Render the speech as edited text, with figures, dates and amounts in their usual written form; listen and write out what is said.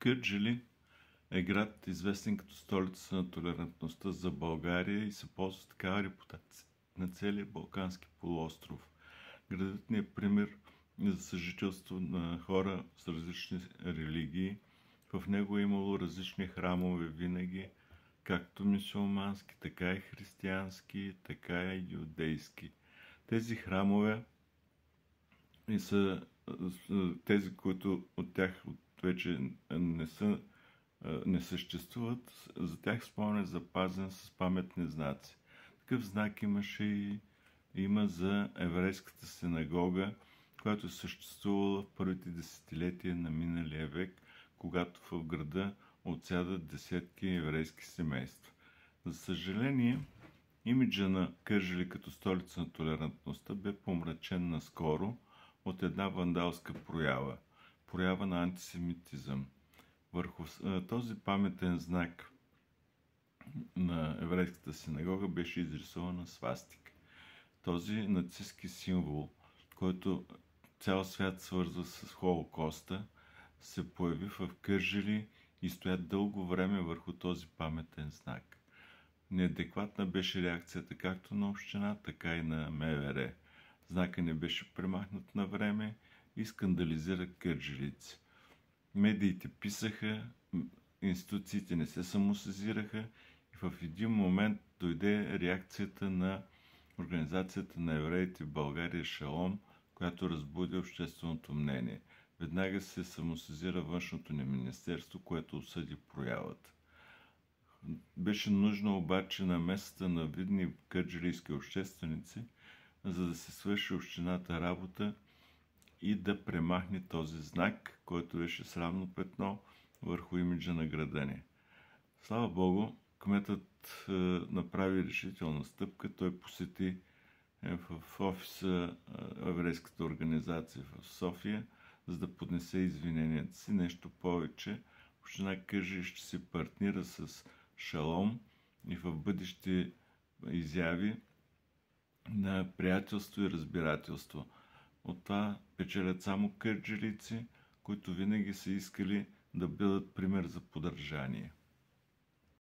Кърджали е град, известен като столица на толерантността за България и се ползва с такава репутация на целия Балкански полуостров. Градът ни е пример за съжителство на хора с различни религии. В него е имало различни храмове винаги, както мюсюлмански, така и християнски, така и юдейски. Тези храмове и са тези, които от тях вече не съществуват, за тях спомен е запазен с паметни знаци. Такъв знак имаше и има за еврейската синагога, която е съществувала в първите десетилетия на миналия век, когато в града отсядат десетки еврейски семейства. За съжаление, имиджа на Кърджали като столица на толерантността бе помрачен наскоро от една вандалска проява на антисемитизъм. Върху този паметен знак на еврейската синагога беше изрисувана свастика. Този нацистски символ, който цял свят свързва с Холокоста, се появи в Кърджали и стоя дълго време върху този паметен знак. Неадекватна беше реакцията както на община, така и на МВР. Знака не беше премахнат на време и скандализира кърджалийци. Медиите писаха, институциите не се самосезираха и в един момент дойде реакцията на Организацията на евреите в България Шалом, която разбуди общественото мнение. Веднага се самосезира външното ни министерство, което осъди проявата. Беше нужно обаче намесата на видни кърджалийски общественици, за да се свърши общината работа и да премахне този знак, който беше срамно петно върху имиджа на града ни. Слава Богу, кметът направи решителна стъпка. Той посети в офиса еврейската организация в София, за да поднесе извиненията си. Нещо повече, община Кърджали ще се партнира с Шалом и в бъдеще изяви на приятелство и разбирателство. От това печелят само кърджалийци, които винаги са искали да бъдат пример за подражание.